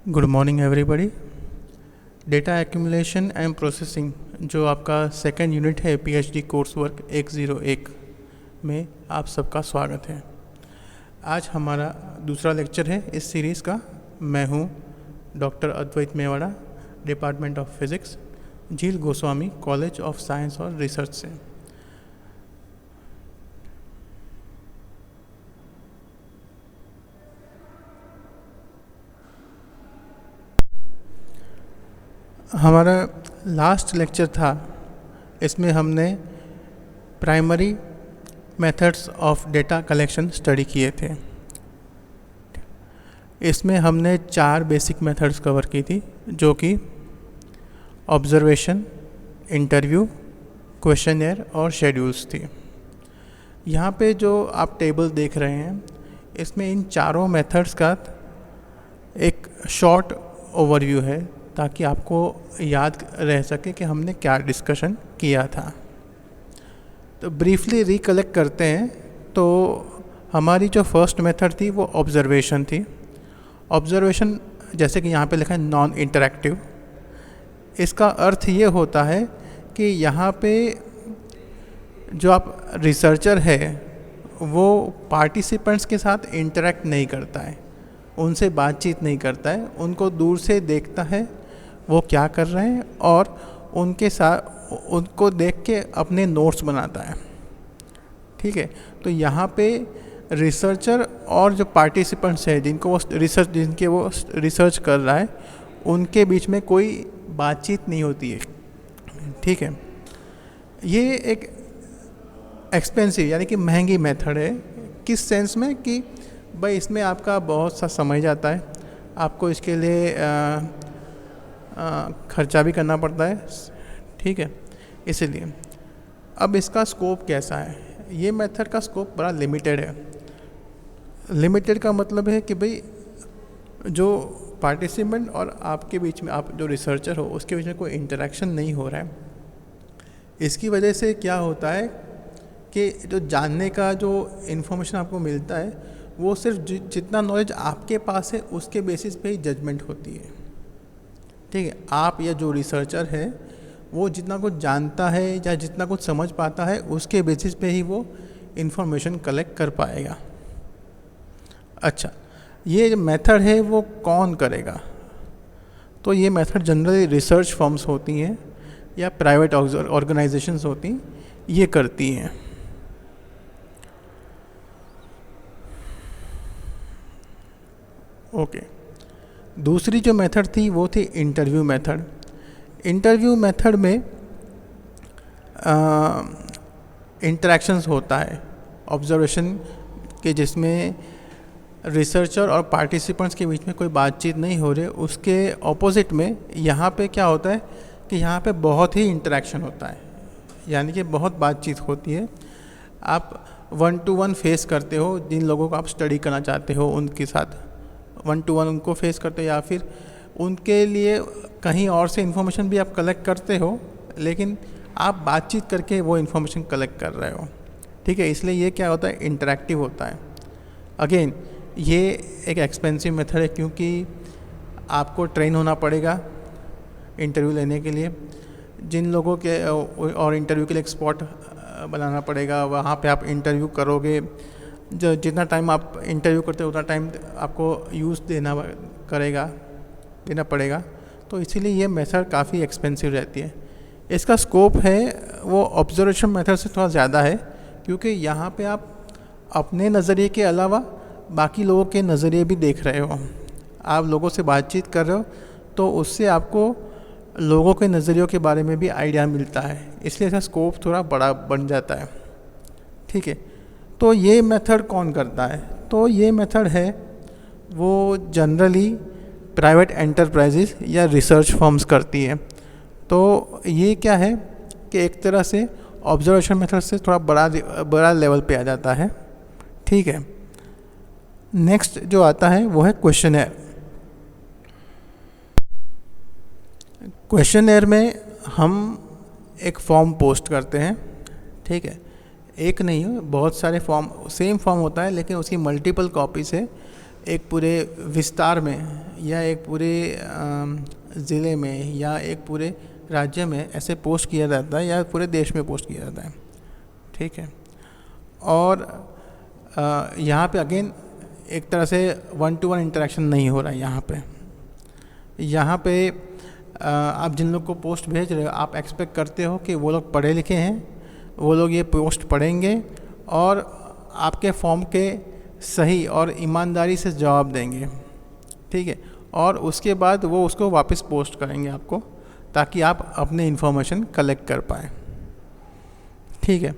Good morning everybody. Data accumulation and processing जो आपका second unit है पीएचडी कोर्स वर्क 101 में आप सबका स्वागत है। आज हमारा दूसरा लेक्चर है इस सीरीज़ का। मैं हूँ doctor Advait Mewada, department of physics, Jhil Goswami college of science और रिसर्च से। हमारा लास्ट लेक्चर था, इसमें हमने primary methods of data collection study किए थे। इसमें हमने 4 बेसिक मेथड्स कवर की थी, जो कि ऑब्जर्वेशन, इंटरव्यू, क्वेश्चनर और शेड्यूल्स थी। यहाँ पे जो आप टेबल देख रहे हैं, इसमें इन चारों मेथड्स का एक शॉर्ट ओवरव्यू है, ताकि आपको याद रह सके कि हमने क्या डिस्कशन किया था। तो ब्रीफली रिकलेक्ट करते हैं। तो हमारी जो फर्स्ट मेथड थी वो ऑब्जर्वेशन थी। ऑब्जर्वेशन जैसे कि यहाँ पे लिखा है नॉन इंटरैक्टिव। इसका अर्थ ये होता है कि यहाँ पे जो आप रिसर्चर है वो पार्टिसिपेंट्स के साथ इंटरैक्ट नहीं करता है, उनसे बातचीत नहीं करता है, उनको दूर से देखता है वो क्या कर रहे हैं और उनके साथ उनको देख के अपने नोट्स बनाता है। ठीक है, तो यहाँ पे रिसर्चर और जो पार्टिसिपेंट्स हैं जिनके वो रिसर्च कर रहा है, उनके बीच में कोई बातचीत नहीं होती है। ठीक है, ये एक एक्सपेंसिव यानी कि महंगी मेथड है। किस सेंस में कि भाई इसमें आपका बहुत सा समय जाता है, आपको इसके लिए खर्चा भी करना पड़ता है। ठीक है, इसीलिए अब इसका स्कोप कैसा है? ये मेथड का स्कोप बड़ा लिमिटेड है। लिमिटेड का मतलब है कि भाई जो पार्टिसिपेंट और आपके बीच में, आप जो रिसर्चर हो उसके बीच में कोई इंटरेक्शन नहीं हो रहा है। इसकी वजह से क्या होता है कि जो जानने का जो इन्फॉर्मेशन आपको मिलता है वो सिर्फ जितना नॉलेज आपके पास है उसके बेसिस पे ही जजमेंट होती है। ठीक है, आप या जो रिसर्चर है वो जितना कुछ जानता है या जितना कुछ समझ पाता है उसके बेसिस पे ही वो इन्फॉर्मेशन कलेक्ट कर पाएगा। अच्छा, ये जो मेथड है वो कौन करेगा? तो ये मेथड जनरली रिसर्च फर्म्स होती हैं या प्राइवेट ऑर्गेनाइजेशंस होती हैं, ये करती हैं। ओके, दूसरी जो मेथड थी वो थी इंटरव्यू मेथड। इंटरव्यू मेथड में इंटरेक्शंस होता है ऑब्जर्वेशन के, जिसमें रिसर्चर और पार्टिसिपेंट्स के बीच में कोई बातचीत नहीं हो रही। उसके ऑपोजिट में यहाँ पे क्या होता है कि यहाँ पे बहुत ही इंटरेक्शन होता है, यानी कि बहुत बातचीत होती है। आप 1 to 1 फेस करते हो, जिन लोगों को आप स्टडी करना चाहते हो उनके साथ 1 to 1 उनको फेस करते हो, या फिर उनके लिए कहीं और से इन्फॉर्मेशन भी आप कलेक्ट करते हो, लेकिन आप बातचीत करके वो इन्फॉर्मेशन कलेक्ट कर रहे हो। ठीक है, इसलिए ये क्या होता है, इंटरैक्टिव होता है। अगेन ये एक एक्सपेंसिव मेथड है, क्योंकि आपको ट्रेन होना पड़ेगा इंटरव्यू लेने के लिए। जिन लोगों के और इंटरव्यू के लिए एक स्पॉट बनाना पड़ेगा, वहाँ पे आप इंटरव्यू करोगे। जो जितना टाइम आप इंटरव्यू करते हो उतना टाइम आपको यूज़ देना पड़ेगा। तो इसीलिए ये मेथड काफ़ी एक्सपेंसिव रहती है। इसका स्कोप है वो ऑब्जर्वेशन मेथड से थोड़ा ज़्यादा है, क्योंकि यहाँ पे आप अपने नज़रिए के अलावा बाकी लोगों के नज़रिए भी देख रहे हो। आप लोगों से बातचीत कर रहे हो तो उससे आपको लोगों के नज़रियों के बारे में भी आइडिया मिलता है, इसलिए इसका स्कोप थोड़ा बड़ा बन जाता है। ठीक है, तो ये मेथड कौन करता है? तो ये मेथड है वो जनरली प्राइवेट एंटरप्राइजेस या रिसर्च फर्म्स करती है। तो ये क्या है कि एक तरह से ऑब्जर्वेशन मेथड से थोड़ा बड़ा लेवल पे आ जाता है। ठीक है, नेक्स्ट जो आता है वो है क्वेश्चनर। क्वेश्चनर में हम एक फॉर्म पोस्ट करते हैं। ठीक है, एक नहीं, बहुत सारे फॉर्म, सेम फॉर्म होता है लेकिन उसकी मल्टीपल कॉपीज है। एक पूरे विस्तार में या एक पूरे ज़िले में या एक पूरे राज्य में ऐसे पोस्ट किया जाता है या पूरे देश में पोस्ट किया जाता है, ठीक है। और यहाँ पे अगेन एक तरह से 1-to-1 इंटरेक्शन नहीं हो रहा है। यहाँ पे आप जिन लोग को पोस्ट भेज रहे हो, आप एक्सपेक्ट करते हो कि वो लोग पढ़े लिखे हैं, वो लोग ये पोस्ट पढ़ेंगे और आपके फॉर्म के सही और ईमानदारी से जवाब देंगे, ठीक है। और उसके बाद वो उसको वापस पोस्ट करेंगे आपको, ताकि आप अपने इन्फॉर्मेशन कलेक्ट कर पाएँ, ठीक है।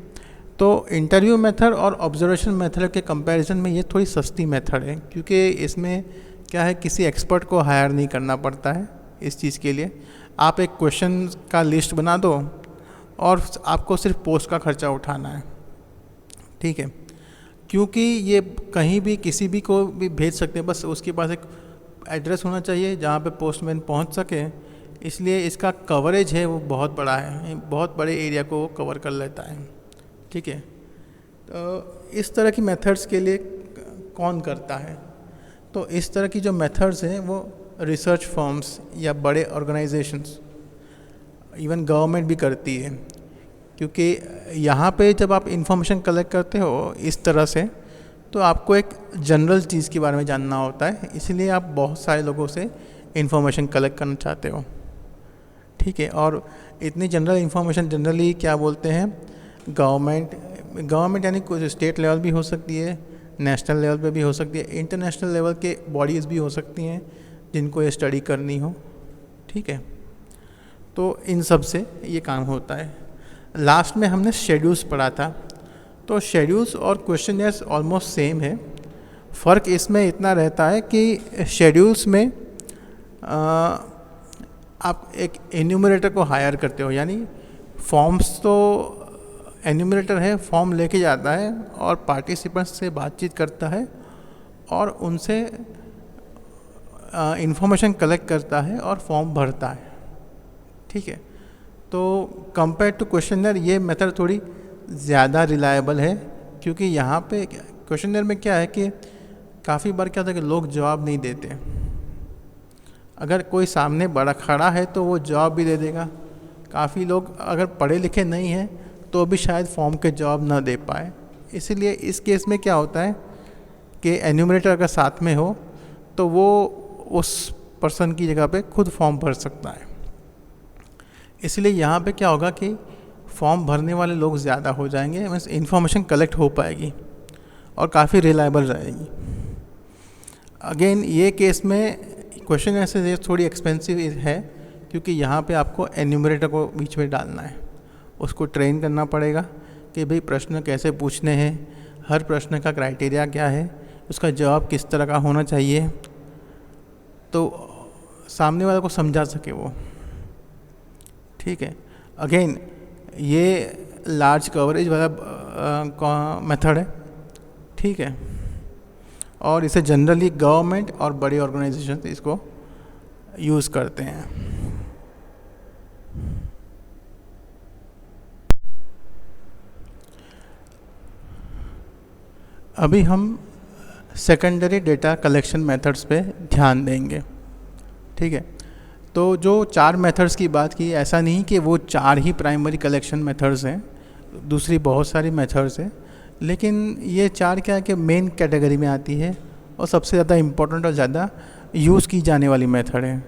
तो इंटरव्यू मेथड और ऑब्जर्वेशन मेथड के कंपैरिजन में ये थोड़ी सस्ती मेथड है, क्योंकि इसमें क्या है, किसी एक्सपर्ट को हायर नहीं करना पड़ता है इस चीज़ के लिए। आप एक क्वेश्चन का लिस्ट बना दो और आपको सिर्फ पोस्ट का खर्चा उठाना है, ठीक है। क्योंकि ये कहीं भी किसी भी को भी भेज सकते हैं, बस उसके पास एक एड्रेस होना चाहिए जहाँ पे पोस्टमैन पहुँच सके। इसलिए इसका कवरेज है वो बहुत बड़ा है, बहुत बड़े एरिया को वो कवर कर लेता है, ठीक है। तो इस तरह की मेथड्स के लिए कौन करता है? तो इस तरह की जो मेथड्स हैं वो रिसर्च फर्म्स या बड़े ऑर्गेनाइजेशंस, इवन गवर्नमेंट भी करती है। क्योंकि यहाँ पे जब आप इंफॉर्मेशन कलेक्ट करते हो इस तरह से, तो आपको एक जनरल चीज़ के बारे में जानना होता है, इसलिए आप बहुत सारे लोगों से इंफॉर्मेशन कलेक्ट करना चाहते हो, ठीक है। और इतनी जनरल इंफॉर्मेशन जनरली क्या बोलते हैं, गवर्नमेंट यानी कुछ स्टेट लेवल भी हो सकती है, नेशनल लेवल पे भी हो सकती है, इंटरनेशनल लेवल के बॉडीज़ भी हो सकती हैं जिनको ये स्टडी करनी हो, ठीक है। तो इन सब से ये काम होता है। लास्ट में हमने शेड्यूल्स पढ़ा था, तो शेड्यूल्स और क्वेश्चनर्स ऑलमोस्ट सेम है। फ़र्क इसमें इतना रहता है कि शेड्यूल्स में आप एक एन्यूमरेटर को हायर करते हो, यानी फॉर्म्स तो एन्यूमरेटर है, फॉर्म लेके जाता है और पार्टिसिपेंट्स से बातचीत करता है और उनसे इंफॉर्मेशन कलेक्ट करता है और फॉर्म भरता है, ठीक है। तो कंपेयर टू क्वेश्चनर ये मेथड थोड़ी ज़्यादा रिलायबल है, क्योंकि यहाँ पे क्वेश्चनर में क्या है कि काफ़ी बार क्या होता है कि लोग जवाब नहीं देते। अगर कोई सामने बड़ा खड़ा है तो वो जवाब भी दे देगा, काफ़ी लोग अगर पढ़े लिखे नहीं हैं तो भी शायद फॉर्म के जवाब ना दे पाए। इसलिए इस केस में क्या होता है कि एन्यूमरेटर अगर साथ में हो तो वो उस पर्सन की जगह पे खुद फॉर्म भर सकता है। इसलिए यहाँ पे क्या होगा कि फॉर्म भरने वाले लोग ज़्यादा हो जाएंगे, मीन्स इन्फॉर्मेशन कलेक्ट हो पाएगी और काफ़ी रिलायबल रहेगी। अगेन ये केस में क्वेश्चन ऐसे थोड़ी एक्सपेंसिव है, क्योंकि यहाँ पे आपको एन्यूमरेटर को बीच में डालना है, उसको ट्रेन करना पड़ेगा कि भाई प्रश्न कैसे पूछने हैं, हर प्रश्न का क्राइटेरिया क्या है, उसका जवाब किस तरह का होना चाहिए, तो सामने वाले को समझा सके वो, ठीक है। अगेन ये लार्ज कवरेज वाला मेथड है, ठीक है। और इसे जनरली गवर्नमेंट और बड़ी ऑर्गेनाइजेशन इसको यूज़ करते हैं। अभी हम सेकेंडरी डेटा कलेक्शन मेथड्स पे ध्यान देंगे, ठीक है। तो जो 4 मेथड्स की बात की, ऐसा नहीं कि वो 4 ही प्राइमरी कलेक्शन मेथड्स हैं, दूसरी बहुत सारी मेथड्स हैं, लेकिन ये 4 क्या है कि मेन कैटेगरी में आती है और सबसे ज़्यादा इम्पोर्टेंट और ज़्यादा यूज़ की जाने वाली मेथड है।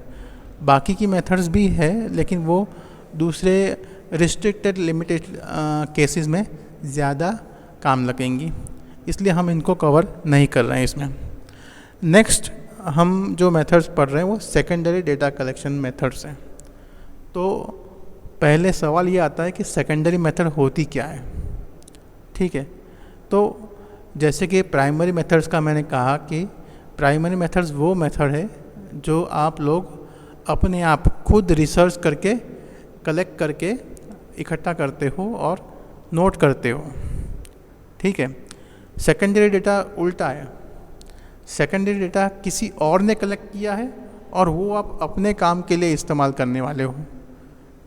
बाकी की मेथड्स भी है, लेकिन वो दूसरे रिस्ट्रिक्टेड लिमिटेड केसेस में ज़्यादा काम लगेंगी, इसलिए हम इनको कवर नहीं कर रहे हैं इसमें। नेक्स्ट हम जो मेथड्स पढ़ रहे हैं वो सेकेंडरी डेटा कलेक्शन मेथड्स हैं। तो पहले सवाल ये आता है कि सेकेंडरी मेथड होती क्या है, ठीक है। तो जैसे कि प्राइमरी मेथड्स का मैंने कहा कि प्राइमरी मेथड्स वो मेथड है जो आप लोग अपने आप खुद रिसर्च करके कलेक्ट करके इकट्ठा करते हो और नोट करते हो, ठीक है। सेकेंडरी डेटा उल्टा है, सेकेंडरी डेटा किसी और ने कलेक्ट किया है और वो आप अपने काम के लिए इस्तेमाल करने वाले हो,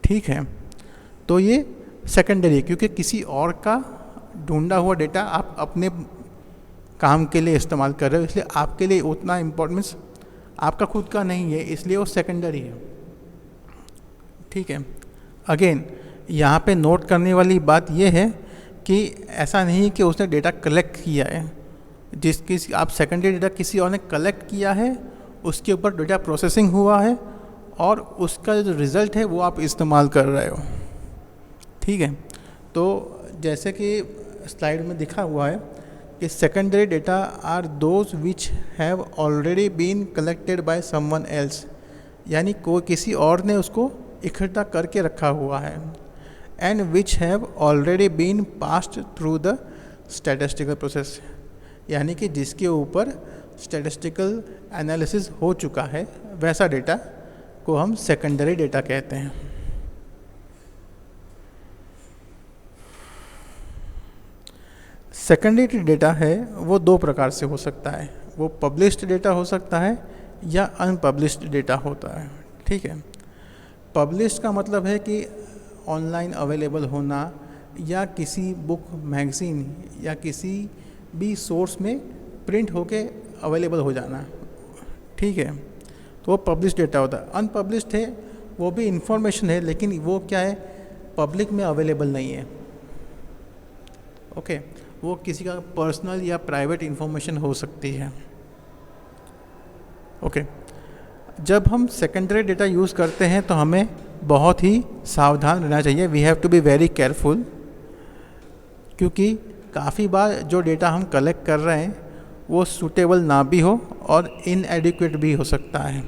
ठीक है। तो ये सेकेंडरी है, क्योंकि किसी और का ढूंढा हुआ डेटा आप अपने काम के लिए इस्तेमाल कर रहे हो, इसलिए आपके लिए उतना इम्पोर्टेंस आपका खुद का नहीं है, इसलिए वो सेकेंडरी है। ठीक है। अगेन यहाँ पे नोट करने वाली बात ये है कि ऐसा नहीं कि उसने डेटा कलेक्ट किया है, आप सेकेंडरी डेटा किसी और ने कलेक्ट किया है, उसके ऊपर डेटा प्रोसेसिंग हुआ है और उसका जो रिज़ल्ट है वो आप इस्तेमाल कर रहे हो। ठीक है। तो जैसे कि स्लाइड में दिखा हुआ है कि secondary data are those which have already been collected by someone else, यानी कोई किसी और ने उसको इकट्ठा करके रखा हुआ है, and which have already been passed through the statistical process, यानी कि जिसके ऊपर स्टैटिस्टिकल एनालिसिस हो चुका है, वैसा डेटा को हम सेकेंडरी डेटा कहते हैं। सेकेंडरी डेटा है वो दो प्रकार से हो सकता है, वो पब्लिश्ड डेटा हो सकता है या अनपब्लिश्ड डेटा होता है। ठीक है। पब्लिश्ड का मतलब है कि ऑनलाइन अवेलेबल होना या किसी बुक, मैगज़ीन या किसी भी सोर्स में प्रिंट होके अवेलेबल हो जाना। ठीक है। तो वो पब्लिश डेटा होता है। अनपब्लिश्ड है वो भी इंफॉर्मेशन है, लेकिन वो क्या है, पब्लिक में अवेलेबल नहीं है। ओके। वो किसी का पर्सनल या प्राइवेट इंफॉर्मेशन हो सकती है। ओके। जब हम सेकेंडरी डेटा यूज़ करते हैं तो हमें बहुत ही सावधान रहना चाहिए। We have to be very careful, क्योंकि काफ़ी बार जो डेटा हम कलेक्ट कर रहे हैं वो सूटेबल ना भी हो और इनएडिक्वेट भी हो सकता है।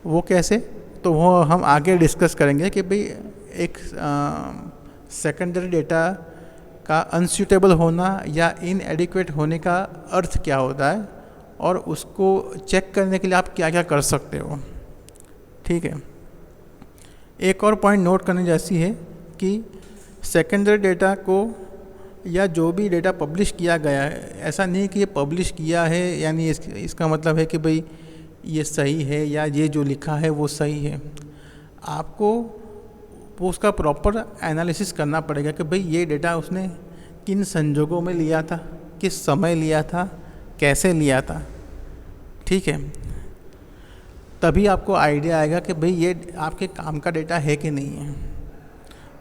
वो कैसे, तो वो हम आगे डिस्कस करेंगे कि भाई एक सेकेंडरी डेटा का अनसूटेबल होना या इनएडिक्वेट होने का अर्थ क्या होता है और उसको चेक करने के लिए आप क्या क्या कर सकते हो। ठीक है। एक और पॉइंट नोट करने जैसी है कि सेकेंडरी डेटा को या जो भी डेटा पब्लिश किया गया है, ऐसा नहीं कि ये पब्लिश किया है यानी इसका मतलब है कि भाई ये सही है या ये जो लिखा है वो सही है। आपको वो उसका प्रॉपर एनालिसिस करना पड़ेगा कि भाई ये डेटा उसने किन संजोगों में लिया था, किस समय लिया था, कैसे लिया था। ठीक है। तभी आपको आइडिया आएगा कि भाई ये आपके काम का डेटा है कि नहीं है।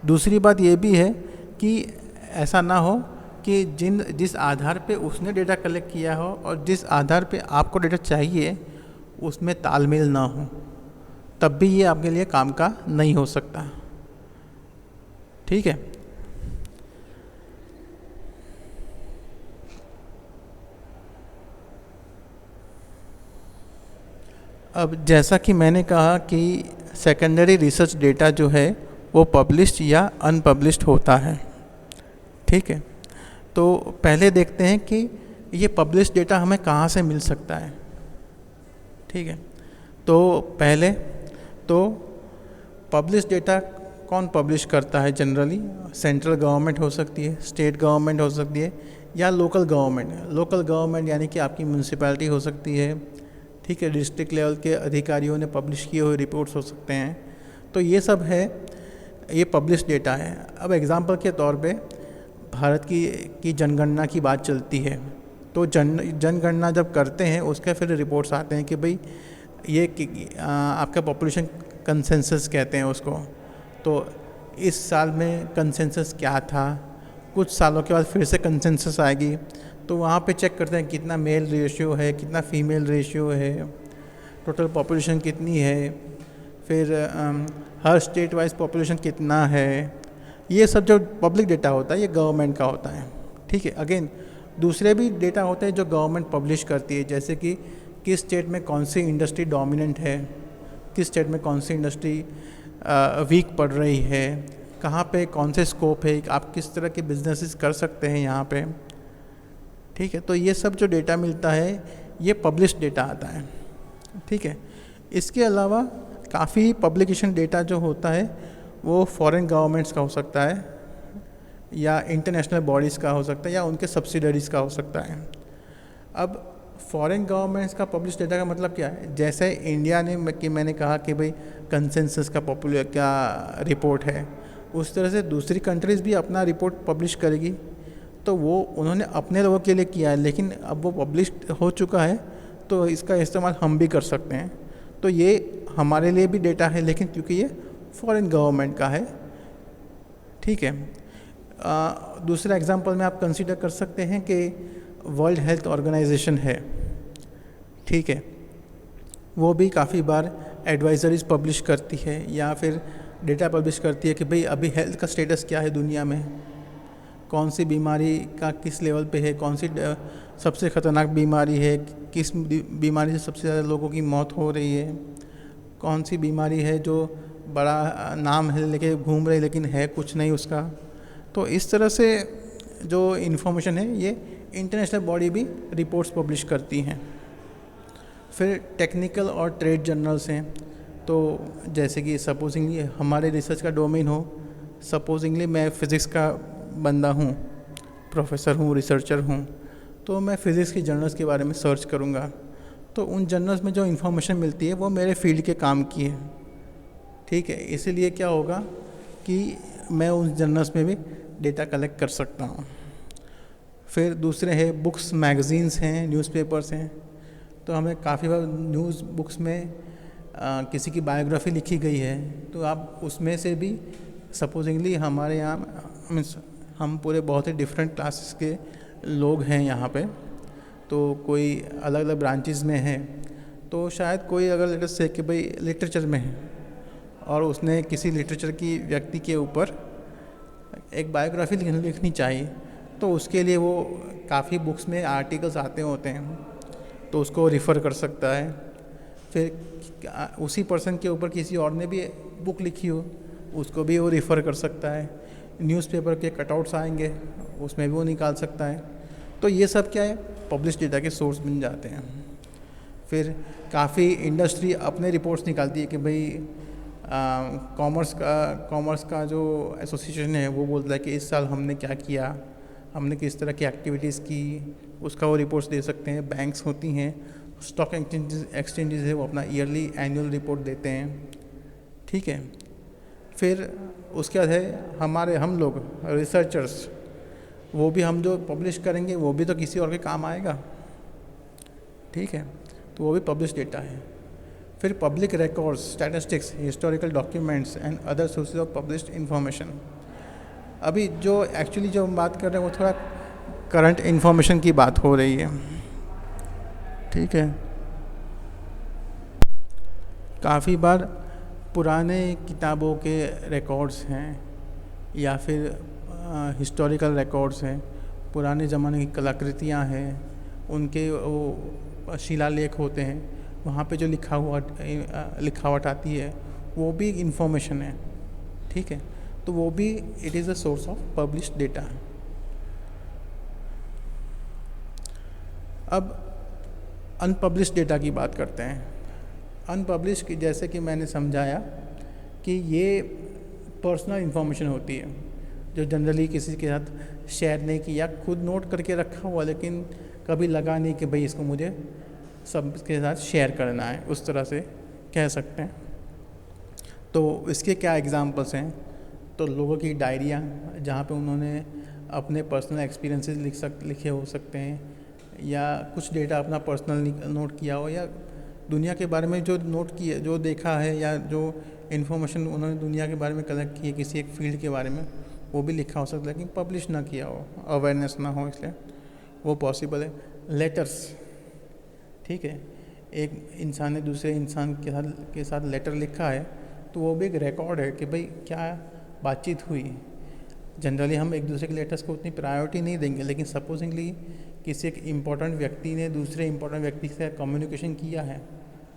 दूसरी बात ये भी है कि ऐसा ना हो कि जिस आधार पे उसने डेटा कलेक्ट किया हो और जिस आधार पे आपको डेटा चाहिए उसमें तालमेल ना हो, तब भी ये आपके लिए काम का नहीं हो सकता। ठीक है। अब जैसा कि मैंने कहा कि सेकेंडरी रिसर्च डेटा जो है वो पब्लिश्ड या अनपब्लिश्ड होता है। ठीक है। तो पहले देखते हैं कि ये पब्लिश्ड डेटा हमें कहाँ से मिल सकता है। ठीक है। तो पहले तो पब्लिश डेटा कौन पब्लिश करता है, जनरली सेंट्रल गवर्नमेंट हो सकती है, स्टेट गवर्नमेंट हो सकती है या लोकल गवर्नमेंट। लोकल गवर्नमेंट यानी कि आपकी म्यूनसिपैलिटी हो सकती है। ठीक है। डिस्ट्रिक्ट लेवल के अधिकारियों ने पब्लिश किए हुए रिपोर्ट्स हो सकते हैं। तो ये सब है, ये पब्लिश डेटा है। अब एग्जांपल के तौर पे भारत की जनगणना की बात चलती है, तो जनगणना जब करते हैं उसके फिर रिपोर्ट्स आते हैं कि भाई ये आपका पॉपुलेशन कंसेंसस कहते हैं उसको। तो इस साल में कंसेंसस क्या था, कुछ सालों के बाद फिर से कंसेंसस आएगी, तो वहाँ पे चेक करते हैं कितना मेल रेशियो है, कितना फीमेल रेशियो है, टोटल पॉपुलेशन कितनी है, फिर हर स्टेट वाइज पॉपुलेशन कितना है। ये सब जो पब्लिक डेटा होता है ये गवर्नमेंट का होता है। ठीक है। अगेन दूसरे भी डेटा होते हैं जो गवर्नमेंट पब्लिश करती है, जैसे कि किस स्टेट में कौन सी इंडस्ट्री डोमिनेंट है, किस स्टेट में कौन सी इंडस्ट्री वीक पड़ रही है, कहाँ पे कौन से स्कोप है, आप किस तरह के बिजनेसेस कर सकते हैं यहाँ पे। ठीक है। तो ये सब जो डेटा मिलता है ये पब्लिश डेटा आता है। ठीक है। इसके अलावा काफ़ी पब्लिकेशन डेटा जो होता है वो फॉरेन गवर्नमेंट्स का हो सकता है या इंटरनेशनल बॉडीज़ का हो सकता है या उनके सब्सिडरीज़ का हो सकता है। अब फॉरेन गवर्नमेंट्स का पब्लिश डेटा का मतलब क्या है, जैसे इंडिया ने कि मैंने कहा कि भाई कंसेंसस का पॉपुलर क्या रिपोर्ट है, उस तरह से दूसरी कंट्रीज़ भी अपना रिपोर्ट पब्लिश करेगी। तो वो उन्होंने अपने लोगों के लिए किया है, लेकिन अब वो पब्लिश हो चुका है तो इसका इस्तेमाल हम भी कर सकते हैं। तो ये हमारे लिए भी डेटा है, लेकिन क्योंकि ये फॉरेन गवर्नमेंट का है। ठीक है। दूसरा एग्जांपल में आप कंसीडर कर सकते हैं कि वर्ल्ड हेल्थ ऑर्गेनाइजेशन है, ठीक है, वो भी काफ़ी बार एडवाइजरीज पब्लिश करती है या फिर डेटा पब्लिश करती है कि भाई अभी हेल्थ का स्टेटस क्या है दुनिया में, कौन सी बीमारी का किस लेवल पे है, कौन सी सबसे ख़तरनाक बीमारी है, किस बीमारी से सबसे ज़्यादा लोगों की मौत हो रही है, कौन सी बीमारी है जो बड़ा नाम है लेके घूम रही लेकिन है कुछ नहीं उसका। तो इस तरह से जो इन्फॉर्मेशन है ये इंटरनेशनल बॉडी भी रिपोर्ट्स पब्लिश करती हैं। फिर टेक्निकल और ट्रेड जर्नल्स हैं, तो जैसे कि सपोजिंगली हमारे रिसर्च का डोमेन हो, सपोजिंगली मैं फ़िज़िक्स का बंदा हूँ, प्रोफेसर हूँ, रिसर्चर हूँ, तो मैं फ़िज़िक्स की जर्नल्स के बारे में सर्च करूँगा, तो उन जर्नल्स में जो इन्फॉर्मेशन मिलती है वो मेरे फील्ड के काम की है। ठीक है, इसीलिए क्या होगा कि मैं उन जर्नल्स में भी डेटा कलेक्ट कर सकता हूँ। फिर दूसरे हैं बुक्स, मैगज़ीन्स हैं, न्यूज़पेपर्स हैं। तो हमें काफ़ी बार न्यूज़ बुक्स में किसी की बायोग्राफी लिखी गई है, तो आप उसमें से भी सपोजिंगली हमारे यहाँ मीन्स हम पूरे बहुत ही डिफरेंट क्लासेस के लोग हैं यहाँ पे, तो कोई अलग अलग ब्रांचेस में है, तो शायद कोई अगर लेट्स से कि भाई लिटरेचर में है और उसने किसी लिटरेचर की व्यक्ति के ऊपर एक बायोग्राफी लिखनी चाहिए, तो उसके लिए वो काफ़ी बुक्स में आर्टिकल्स आते होते हैं, तो उसको रेफ़र कर सकता है। फिर उसी पर्सन के ऊपर किसी और ने भी बुक लिखी हो, उसको भी वो रेफ़र कर सकता है। न्यूज़पेपर के कटआउट्स आएंगे, उसमें भी वो निकाल सकता है। तो ये सब क्या है, पब्लिश डेटा के सोर्स बन जाते हैं। फिर काफ़ी इंडस्ट्री अपने रिपोर्ट्स निकालती है कि भाई कॉमर्स का जो एसोसिएशन है वो बोलता है कि इस साल हमने क्या किया, हमने किस तरह की एक्टिविटीज़ की, उसका वो रिपोर्ट्स दे सकते हैं। बैंक्स होती हैं, स्टॉक एक्सचेंजेस है, वो अपना ईयरली एनुअल रिपोर्ट देते हैं। ठीक है। फिर उसके बाद है हम लोग रिसर्चर्स, वो भी हम जो पब्लिश करेंगे वो भी तो किसी और के काम आएगा। ठीक है, तो वो भी पब्लिश डेटा है। फिर public records, statistics, historical documents and other sources of published information. अभी जो एक्चुअली जो हम बात कर रहे हैं वो थोड़ा करंट इन्फॉर्मेशन की बात हो रही है। ठीक है, काफ़ी बार पुराने किताबों के रिकॉर्ड्स हैं या फिर हिस्टोरिकल रिकॉर्ड्स हैं, पुराने ज़माने की कलाकृतियाँ हैं, उनके वो शिलालेख होते हैं, वहाँ पे जो लिखावट आती है वो भी इंफॉर्मेशन है। ठीक है, तो वो भी it is a source of published data. अब अनपब्लिश्ड डेटा की बात करते हैं। अनपब्लिश्ड जैसे कि मैंने समझाया कि ये पर्सनल इन्फॉर्मेशन होती है जो जनरली किसी के साथ शेयर नहीं की या खुद नोट करके रखा हुआ, लेकिन कभी लगा नहीं कि भाई इसको मुझे सबके साथ शेयर करना है, उस तरह से कह सकते हैं। तो इसके क्या एग्जांपल्स हैं, तो लोगों की डायरियाँ जहाँ पे उन्होंने अपने पर्सनल एक्सपीरियंसेस लिखे हो सकते हैं, या कुछ डेटा अपना पर्सनल नोट किया हो, या दुनिया के बारे में जो नोट किया, जो देखा है, या जो इन्फॉर्मेशन उन्होंने दुनिया के बारे में कलेक्ट की है किसी एक फील्ड के बारे में, वो भी लिखा हो सकता है, लेकिन पब्लिश ना किया हो, अवेयरनेस ना हो, इसलिए वो पॉसिबल है। लेटर्स, ठीक है, एक इंसान ने दूसरे इंसान के साथ लेटर लिखा है, तो वो भी एक रिकॉर्ड है कि भाई क्या बातचीत हुई। जनरली हम एक दूसरे के लेटर्स को उतनी प्रायोरिटी नहीं देंगे, लेकिन सपोजिंगली किसी एक इम्पोर्टेंट व्यक्ति ने दूसरे इम्पोर्टेंट व्यक्ति से कम्युनिकेशन किया है,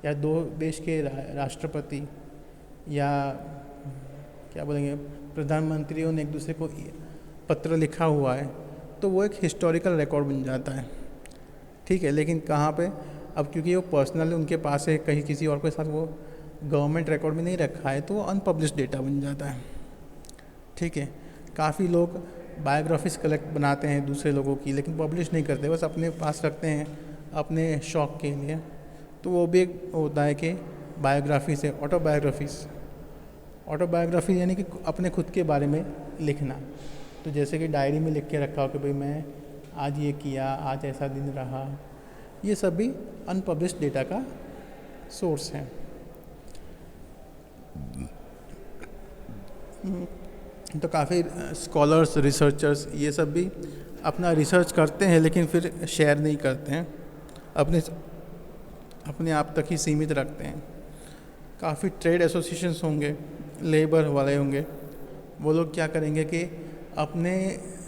या दो देश के राष्ट्रपति या क्या बोलेंगे प्रधानमंत्रियों ने एक दूसरे को पत्र लिखा हुआ है, तो वो एक हिस्टोरिकल रिकॉर्ड बन जाता है। ठीक है, लेकिन कहाँ पे, अब क्योंकि वो पर्सनल उनके पास है, कहीं किसी और के साथ वो गवर्नमेंट रिकॉर्ड में नहीं रखा है, तो वो अनपब्लिश्ड डेटा बन जाता है। ठीक है, काफ़ी लोग बायोग्राफीज कलेक्ट बनाते हैं दूसरे लोगों की, लेकिन पब्लिश नहीं करते, बस अपने पास रखते हैं अपने शौक़ के लिए, तो वो भी एक होता है कि बायोग्राफीज है। ऑटोबायोग्राफी यानी कि अपने खुद के बारे में लिखना, तो जैसे कि डायरी में लिख के रखा हो कि भाई मैं आज ये किया, आज ऐसा दिन रहा, ये सभी अनपब्लिश्ड डेटा का सोर्स है। तो काफ़ी स्कॉलर्स, रिसर्चर्स ये सब भी अपना रिसर्च करते हैं लेकिन फिर शेयर नहीं करते हैं, अपने आप तक ही सीमित रखते हैं। काफ़ी ट्रेड एसोसिएशंस होंगे, लेबर वाले होंगे, वो लोग क्या करेंगे कि अपने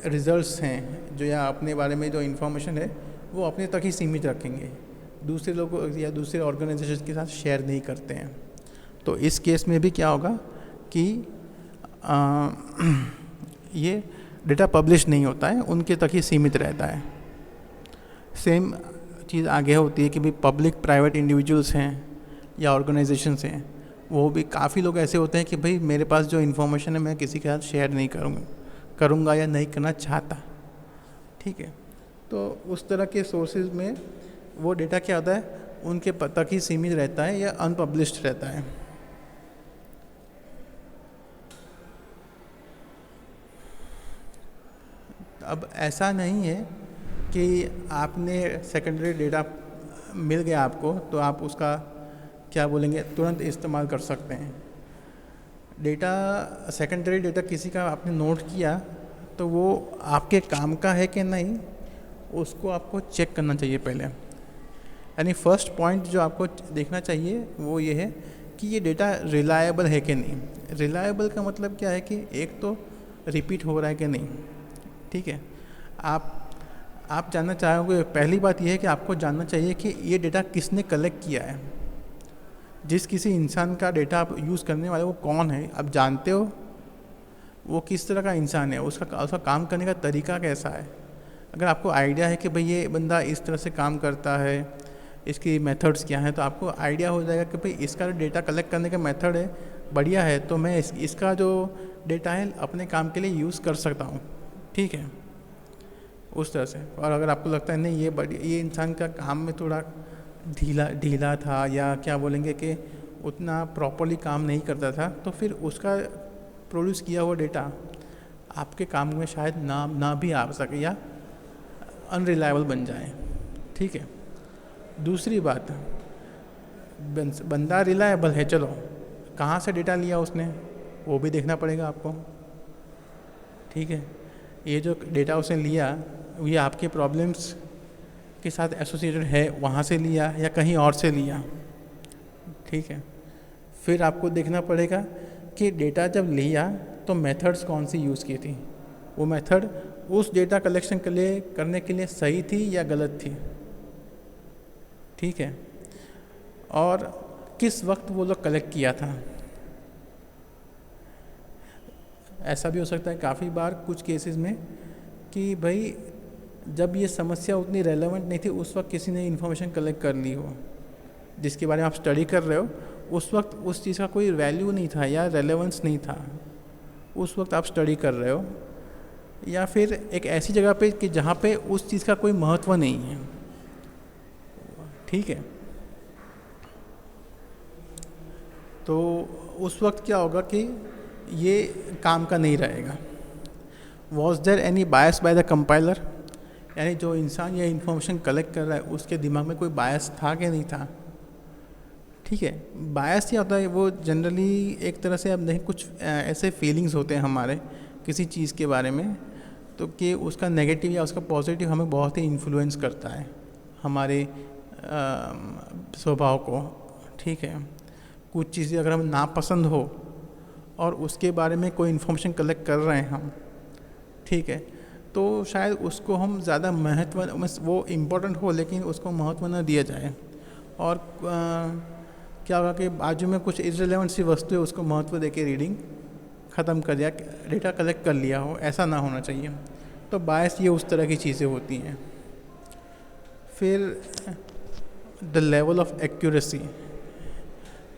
रिजल्ट्स हैं जो या अपने बारे में जो इन्फॉर्मेशन है वो अपने तक ही सीमित रखेंगे, दूसरे लोगों या दूसरे ऑर्गेनाइजेशन के साथ शेयर नहीं करते हैं। तो इस केस में भी क्या होगा कि ये डेटा पब्लिश नहीं होता है, उनके तक ही सीमित रहता है। सेम चीज़ आगे होती है कि भाई पब्लिक प्राइवेट इंडिविजुअल्स हैं या ऑर्गेनाइजेशंस हैं, वो भी काफ़ी लोग ऐसे होते हैं कि भाई मेरे पास जो इन्फॉर्मेशन है मैं किसी के साथ शेयर नहीं करूँगा या नहीं करना चाहता, ठीक है। तो उस तरह के सोर्सेज में वो डेटा क्या होता है, उनके तक ही सीमित रहता है या अनपब्लिश्ड रहता है। अब ऐसा नहीं है कि आपने सेकेंडरी डेटा मिल गया आपको तो आप उसका क्या बोलेंगे तुरंत इस्तेमाल कर सकते हैं। डेटा, सेकेंडरी डेटा किसी का आपने नोट किया तो वो आपके काम का है कि नहीं, उसको आपको चेक करना चाहिए पहले। यानी फर्स्ट पॉइंट जो आपको देखना चाहिए वो ये है कि ये डेटा रिलायबल है कि नहीं। रिलायबल का मतलब क्या है कि एक तो रिपीट हो रहा है कि नहीं, ठीक है। आप जानना चाहोगे, पहली बात यह है कि आपको जानना चाहिए कि ये डेटा किसने कलेक्ट किया है। जिस किसी इंसान का डेटा आप यूज़ करने वाले वो कौन है, आप जानते हो वो किस तरह का इंसान है, उसका काम करने का तरीका कैसा है। अगर आपको आइडिया है कि भाई ये बंदा इस तरह से काम करता है, इसकी मेथड्स क्या हैं, तो आपको आइडिया हो जाएगा कि भाई इसका डेटा कलेक्ट करने का मेथड है बढ़िया है, तो मैं इसका जो डेटा है अपने काम के लिए यूज़ कर सकता हूँ, ठीक है, उस तरह से। और अगर आपको लगता है नहीं ये इंसान का काम में थोड़ा ढीला था या क्या बोलेंगे कि उतना प्रॉपरली काम नहीं करता था, तो फिर उसका प्रोड्यूस किया हुआ डेटा आपके काम में शायद ना भी आ सके या अनरिलायबल बन जाए, ठीक है। दूसरी बात, बंदा रिलायबल है, चलो कहाँ से डेटा लिया उसने वो भी देखना पड़ेगा आपको, ठीक है। ये जो डेटा उसने लिया ये आपके प्रॉब्लम्स के साथ एसोसिएटेड है, वहाँ से लिया या कहीं और से लिया, ठीक है। फिर आपको देखना पड़ेगा कि डेटा जब लिया तो मेथड्स कौन सी यूज़ की थी, वो मेथड उस डेटा कलेक्शन के लिए करने के लिए सही थी या गलत थी, ठीक है। और किस वक्त वो लोग कलेक्ट किया था। ऐसा भी हो सकता है काफ़ी बार कुछ केसेस में कि भाई जब ये समस्या उतनी रेलेवेंट नहीं थी उस वक्त किसी ने इन्फॉर्मेशन कलेक्ट कर ली हो, जिसके बारे में आप स्टडी कर रहे हो, उस वक्त उस चीज़ का कोई वैल्यू नहीं था या रेलेवेंस नहीं था, उस वक्त आप स्टडी कर रहे हो, या फिर एक ऐसी जगह पे कि जहाँ पे उस चीज़ का कोई महत्व नहीं है, ठीक है। तो उस वक्त क्या होगा कि ये काम का नहीं रहेगा। Was there any bias by the compiler, यानी जो इंसान ये इन्फॉर्मेशन कलेक्ट कर रहा है उसके दिमाग में कोई बायस था कि नहीं था, ठीक है। बायस क्या होता है, वो जनरली एक तरह से अब नहीं, कुछ ऐसे फीलिंग्स होते हैं हमारे किसी चीज़ के बारे में, तो कि उसका नेगेटिव या उसका पॉजिटिव हमें बहुत ही इन्फ्लुएंस करता है हमारे स्वभाव को, ठीक है। कुछ चीज़ें अगर हमें नापसंद हो और उसके बारे में कोई इन्फॉर्मेशन कलेक्ट कर रहे हैं हम, ठीक है, तो शायद उसको हम ज़्यादा महत्व, वो इम्पोर्टेंट हो लेकिन उसको महत्व न दिया जाए, और क्या होगा कि बाजू में कुछ इररिलेवेंट सी वस्तु है उसको महत्व देके रीडिंग ख़त्म कर दिया, डेटा कलेक्ट कर लिया हो, ऐसा ना होना चाहिए। तो बायस ये उस तरह की चीज़ें होती हैं। फिर द लेवल ऑफ एक्यूरेसी,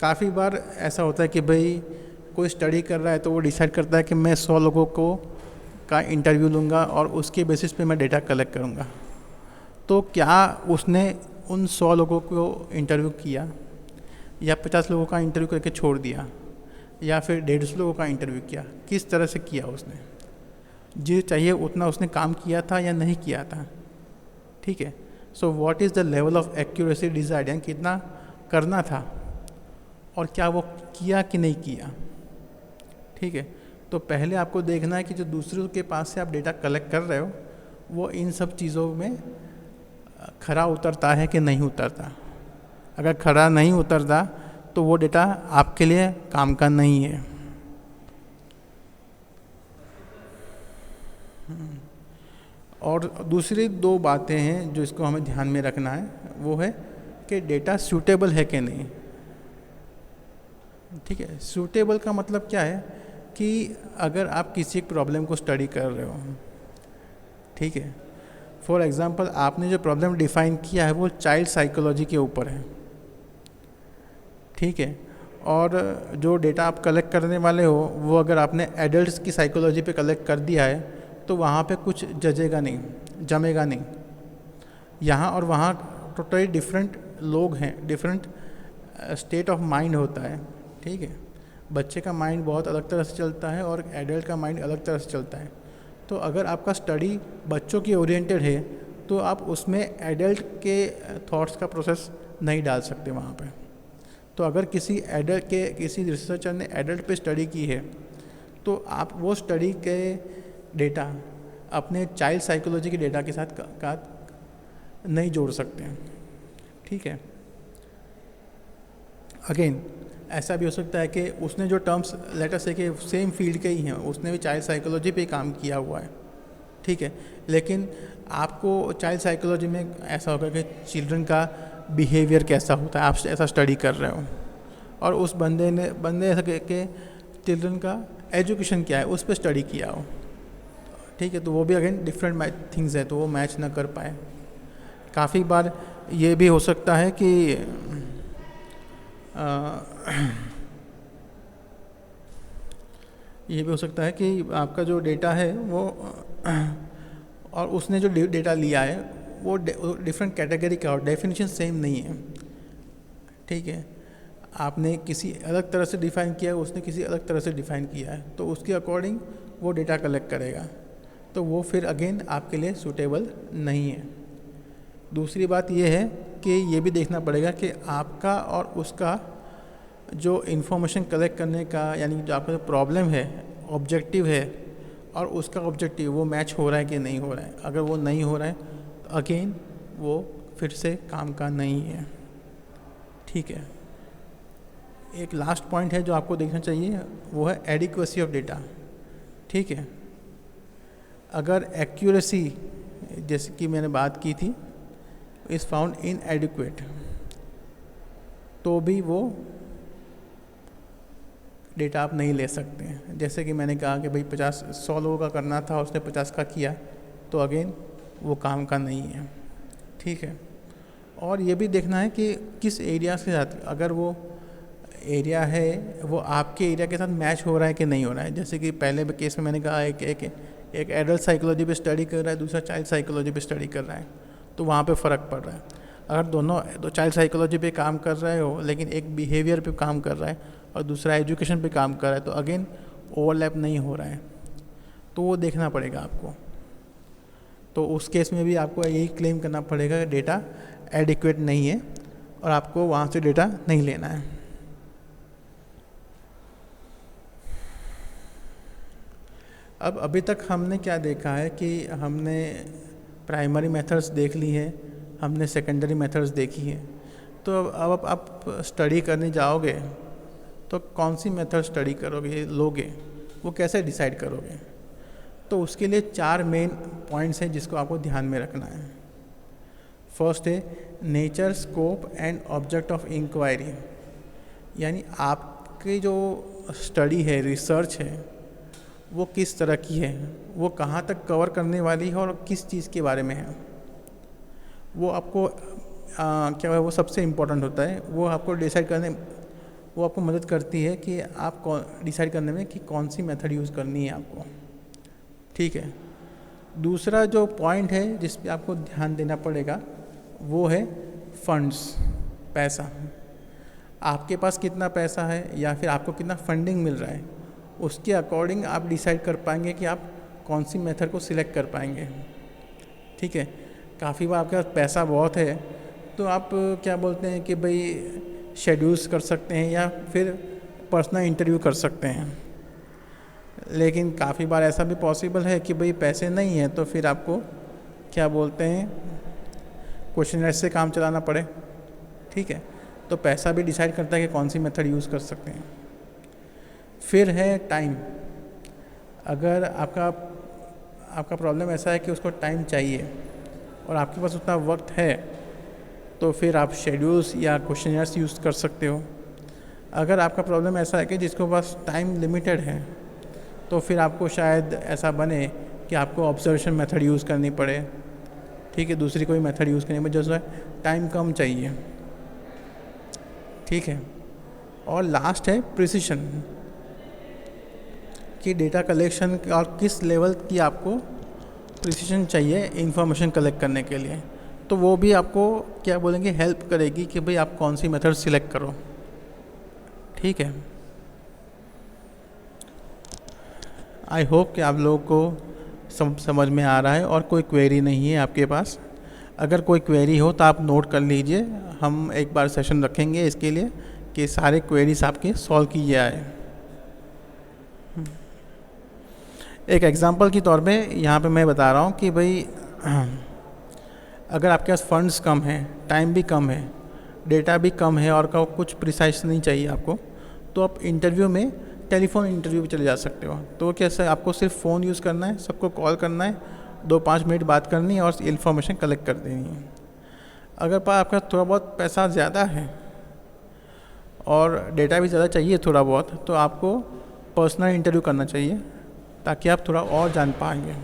काफ़ी बार ऐसा होता है कि भाई कोई स्टडी कर रहा है तो वो डिसाइड करता है कि मैं 100 लोगों का इंटरव्यू लूँगा और उसके बेसिस पे मैं डेटा कलेक्ट करूँगा। तो क्या उसने उन 100 लोगों को इंटरव्यू किया या 50 लोगों का इंटरव्यू करके छोड़ दिया या फिर 150 लोगों का इंटरव्यू किया, किस तरह से किया उसने। जो चाहिए उतना उसने काम किया था या नहीं किया था, ठीक है। So what is the level of accuracy desired, यानी कितना करना था और क्या वो किया कि नहीं किया, ठीक है। तो पहले आपको देखना है कि जो दूसरों के पास से आप डेटा कलेक्ट कर रहे हो वो इन सब चीज़ों में खरा उतरता है कि नहीं उतरता। अगर खरा नहीं उतरता तो वो डेटा आपके लिए काम का नहीं है। और दूसरी दो बातें हैं जो इसको हमें ध्यान में रखना है, वो है कि डेटा सूटेबल है कि नहीं, ठीक है। सूटेबल का मतलब क्या है कि अगर आप किसी एक प्रॉब्लम को स्टडी कर रहे हो, ठीक है, फॉर एग्जांपल आपने जो प्रॉब्लम डिफाइन किया है वो चाइल्ड साइकोलॉजी के ऊपर है, ठीक है, और जो डेटा आप कलेक्ट करने वाले हो वो अगर आपने एडल्ट्स की साइकोलॉजी पे कलेक्ट कर दिया है तो वहाँ पे कुछ जजेगा नहीं, जमेगा नहीं। यहाँ और वहाँ टोटली डिफरेंट लोग हैं, डिफरेंट स्टेट ऑफ माइंड होता है, ठीक है। बच्चे का माइंड बहुत अलग तरह से चलता है और एडल्ट का माइंड अलग तरह से चलता है। तो अगर आपका स्टडी बच्चों की ओरिएंटेड है तो आप उसमें एडल्ट के थॉट्स का प्रोसेस नहीं डाल सकते वहाँ पे। तो अगर किसी रिसर्चर ने एडल्ट पे स्टडी की है तो आप वो स्टडी के डेटा अपने चाइल्ड साइकोलॉजी के डेटा के साथ का नहीं जोड़ सकते हैं, ठीक है। अगेन ऐसा भी हो सकता है कि उसने जो टर्म्स लेटर से कि सेम फील्ड के ही हैं, उसने भी चाइल्ड साइकोलॉजी पे काम किया हुआ है, ठीक है, लेकिन आपको चाइल्ड साइकोलॉजी में ऐसा होगा कि चिल्ड्रन का बिहेवियर कैसा होता है, आप ऐसा स्टडी कर रहे हो, और उस बंदे ऐसा कि चिल्ड्रन का एजुकेशन क्या है उस पर स्टडी किया हो, ठीक है। तो वो भी अगेन डिफरेंट थिंग्स है, तो वो मैच ना कर पाए। काफ़ी बार ये भी हो सकता है कि ये भी हो सकता है कि आपका जो डेटा है वो और उसने जो डेटा लिया है वो डिफरेंट कैटेगरी का और डेफिनेशन सेम नहीं है, ठीक है। आपने किसी अलग तरह से डिफ़ाइन किया है, उसने किसी अलग तरह से डिफ़ाइन किया है, तो उसके अकॉर्डिंग वो डेटा कलेक्ट करेगा, तो वो फिर अगेन आपके लिए सूटेबल नहीं है। दूसरी बात ये है कि ये भी देखना पड़ेगा कि आपका और उसका जो इन्फॉर्मेशन कलेक्ट करने का, यानी जो आपका जो प्रॉब्लम है, ऑब्जेक्टिव है, और उसका ऑब्जेक्टिव वो मैच हो रहा है कि नहीं हो रहा है। अगर वो नहीं हो रहा है तो अगेन वो फिर से काम का नहीं है, ठीक है। एक लास्ट पॉइंट है जो आपको देखना चाहिए, वो है एडिक्वेसी ऑफ डेटा, ठीक है। अगर एक्यूरेसी जैसे कि मैंने बात की थी इज़ फाउंड इन एडिक्वेट, तो भी वो डेटा आप नहीं ले सकते हैं। जैसे कि मैंने कहा कि भाई 100 लोगों का करना था, उसने 50 का किया, तो अगेन वो काम का नहीं है, ठीक है। और ये भी देखना है कि किस एरिया के साथ, अगर वो एरिया है वो आपके एरिया के साथ मैच हो रहा है कि नहीं हो रहा है। जैसे कि पहले केस में मैंने कहा एक एडल्ट साइकोलॉजी पे स्टडी कर रहा है, दूसरा चाइल्ड साइकोलॉजी पे स्टडी कर रहा है, तो वहाँ पे फ़र्क पड़ रहा है। अगर दोनों चाइल्ड साइकोलॉजी पे काम कर रहे हो लेकिन एक बिहेवियर पे काम कर रहा है और दूसरा एजुकेशन पे काम कर रहा है, तो अगेन ओवरलैप नहीं हो रहा है, तो वो देखना पड़ेगा आपको। तो उस केस में भी आपको यही क्लेम करना पड़ेगा कि डेटा एडिक्वेट नहीं है और आपको वहाँ से डेटा नहीं लेना है। अब अभी तक हमने क्या देखा है कि हमने प्राइमरी मेथड्स देख ली है, हमने सेकेंडरी मेथड्स देखी है। तो अब आप स्टडी करने जाओगे तो कौन सी मेथड स्टडी करोगे, लोगे, वो कैसे डिसाइड करोगे? तो उसके लिए 4 मेन पॉइंट्स हैं जिसको आपको ध्यान में रखना है। फर्स्ट है nature, scope and object of inquiry, यानी आपकी जो स्टडी है, रिसर्च है, वो किस तरह की है, वो कहाँ तक कवर करने वाली है और किस चीज़ के बारे में है। वो आपको क्या है, वो सबसे इम्पोर्टेंट होता है। वो आपको डिसाइड करने, वो आपको मदद करती है कि आप डिसाइड करने में कि कौन सी मेथड यूज़ करनी है आपको, ठीक है। दूसरा जो पॉइंट है जिस पे आपको ध्यान देना पड़ेगा वो है फंड्स, पैसा। आपके पास कितना पैसा है या फिर आपको कितना फंडिंग मिल रहा है, उसके अकॉर्डिंग आप डिसाइड कर पाएंगे कि आप कौन सी मेथड को सिलेक्ट कर पाएंगे। ठीक है, काफ़ी बार आपके पास पैसा बहुत है तो आप क्या बोलते हैं कि भाई शेड्यूल्स कर सकते हैं या फिर पर्सनल इंटरव्यू कर सकते हैं, लेकिन काफ़ी बार ऐसा भी पॉसिबल है कि भाई पैसे नहीं है तो फिर आपको क्या बोलते हैं क्वेश्चनर से काम चलाना पड़े। ठीक है, तो पैसा भी डिसाइड करता है कि कौन सी मेथड यूज़ कर सकते हैं। फिर है टाइम। अगर आपका प्रॉब्लम ऐसा है कि उसको टाइम चाहिए और आपके पास उतना वक्त है तो फिर आप शेड्यूल्स या क्वेश्चनर्स यूज़ कर सकते हो। अगर आपका प्रॉब्लम ऐसा है कि जिसके पास टाइम लिमिटेड है तो फिर आपको शायद ऐसा बने कि आपको ऑब्जर्वेशन मेथड यूज़ करनी पड़े। ठीक है, दूसरी कोई मेथड यूज़ करनी पड़े जिसमें टाइम कम चाहिए। ठीक है, और लास्ट है प्रिसिशन, कि डेटा कलेक्शन और किस लेवल की आपको प्रिसिशन चाहिए इंफॉर्मेशन कलेक्ट करने के लिए, तो वो भी आपको क्या बोलेंगे हेल्प करेगी कि भाई आप कौन सी मेथड सिलेक्ट करो। ठीक है, आई होप कि आप लोगों को समझ में आ रहा है और कोई क्वेरी नहीं है आपके पास। अगर कोई क्वेरी हो तो आप नोट कर लीजिए, हम एक बार सेशन रखेंगे इसके लिए कि सारे क्वेरीज आपके सॉल्व किए जाए। एक एग्जांपल के तौर पे यहाँ पे मैं बता रहा हूँ कि भाई अगर आपके पास फंड्स कम हैं, टाइम भी कम है, डेटा भी कम है और कुछ प्रिसाइज नहीं चाहिए आपको, तो आप इंटरव्यू में टेलीफोन इंटरव्यू पे चले जा सकते हो। तो कैसे आपको सिर्फ फ़ोन यूज़ करना है, सबको कॉल करना है, 2-5 मिनट बात करनी है और इन्फॉर्मेशन कलेक्ट कर देनी है। अगर आपका थोड़ा बहुत पैसा ज़्यादा है और डेटा भी ज़्यादा चाहिए थोड़ा बहुत, तो आपको पर्सनल इंटरव्यू करना चाहिए ताकि आप थोड़ा और जान पाएंगे।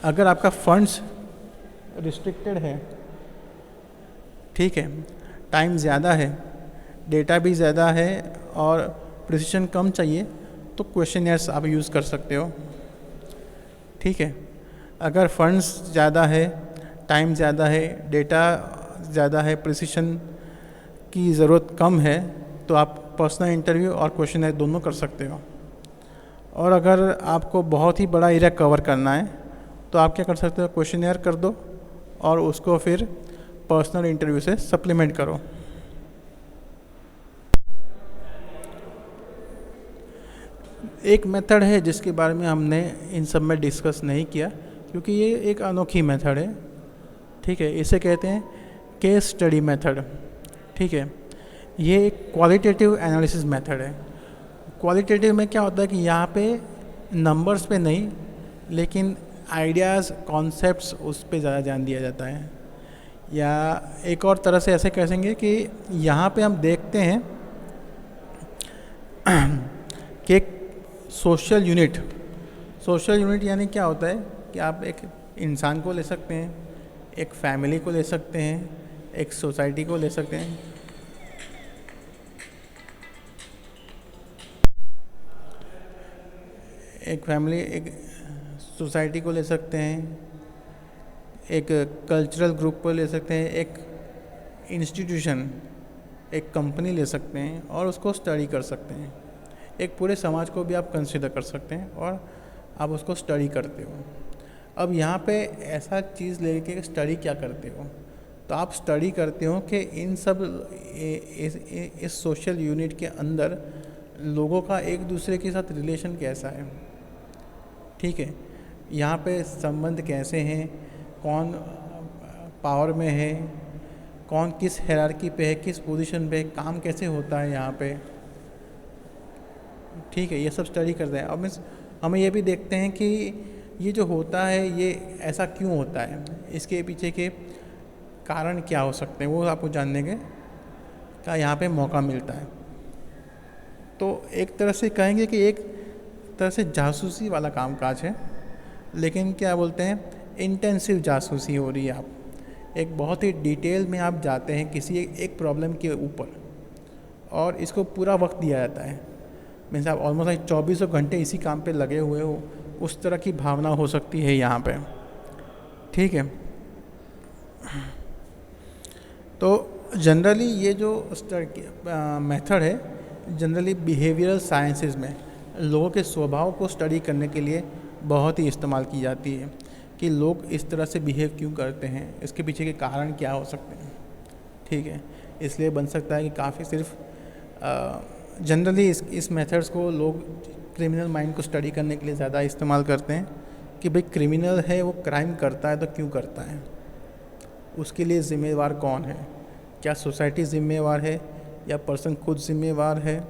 अगर आपका फंड्स रिस्ट्रिक्टेड है, ठीक है, टाइम ज़्यादा है, डेटा भी ज़्यादा है और प्रिसिशन कम चाहिए, तो क्वेश्चनर्स आप यूज़ कर सकते हो। ठीक है, अगर फंड्स ज़्यादा है, टाइम ज़्यादा है, डेटा ज़्यादा है, प्रिसिशन की ज़रूरत कम है, तो आप पर्सनल इंटरव्यू और क्वेश्चनर दोनों कर सकते हो। और अगर आपको बहुत ही बड़ा एरिया कवर करना है तो आप क्या कर सकते हो, क्वेश्चनर कर दो और उसको फिर पर्सनल इंटरव्यू से सप्लीमेंट करो। एक मेथड है जिसके बारे में हमने इन सब में डिस्कस नहीं किया क्योंकि ये एक अनोखी मेथड है। ठीक है, इसे कहते हैं केस स्टडी मेथड। ठीक है, ये एक क्वालिटेटिव एनालिसिस मेथड है। क्वालिटेटिव में क्या होता है कि यहाँ पे नंबर्स पे नहीं लेकिन आइडियाज़, कॉन्सेप्ट्स, उस पे ज़्यादा ध्यान दिया जाता है। या एक और तरह से ऐसे कहेंगे कि यहाँ पे हम देखते हैं कि एक सोशल यूनिट यानी क्या होता है कि आप एक इंसान को ले सकते हैं, एक फैमिली को ले सकते हैं, एक सोसाइटी को ले सकते हैं। एक सोसाइटी को ले सकते हैं, एक कल्चरल ग्रुप को ले सकते हैं, एक इंस्टीट्यूशन, एक कंपनी ले सकते हैं और उसको स्टडी कर सकते हैं। एक पूरे समाज को भी आप कंसिडर कर सकते हैं और आप उसको स्टडी करते हो। अब यहाँ पे ऐसा चीज़ लेके स्टडी क्या करते हो, तो आप स्टडी करते हो कि इन सब इस सोशल यूनिट के अंदर लोगों का एक दूसरे के साथ रिलेशन कैसा है। ठीक है, यहाँ पे संबंध कैसे हैं, कौन पावर में है, कौन किस हायरार्की पे है, किस पोजीशन पे है, काम कैसे होता है यहाँ पे। ठीक है, ये सब स्टडी करते हैं। अब हमें ये भी देखते हैं कि ये जो होता है ये ऐसा क्यों होता है, इसके पीछे के कारण क्या हो सकते हैं, वो आपको जानने का यहाँ पे मौका मिलता है। तो एक तरह से कहेंगे कि एक तरह से जासूसी वाला कामकाज है, लेकिन क्या बोलते हैं इंटेंसिव जासूसी हो रही है। आप एक बहुत ही डिटेल में आप जाते हैं किसी एक प्रॉब्लम के ऊपर और इसको पूरा वक्त दिया जाता है। मीन्स आप ऑलमोस्ट 24 घंटे इसी काम पे लगे हुए हो, उस तरह की भावना हो सकती है यहाँ पे। ठीक है, तो जनरली ये जो मेथड है जनरली बिहेवियरल साइंसेस में लोगों के स्वभाव को स्टडी करने के लिए बहुत ही इस्तेमाल की जाती है कि लोग इस तरह से बिहेव क्यों करते हैं, इसके पीछे के कारण क्या हो सकते हैं। ठीक है, इसलिए बन सकता है कि काफ़ी सिर्फ जनरली इस मेथड्स को लोग क्रिमिनल माइंड को स्टडी करने के लिए ज़्यादा इस्तेमाल करते हैं कि भाई क्रिमिनल है, वो क्राइम करता है तो क्यों करता है, उसके लिए ज़िम्मेवार कौन है, क्या सोसाइटी ज़िम्मेवार है या पर्सन खुद ज़िम्मेवार है।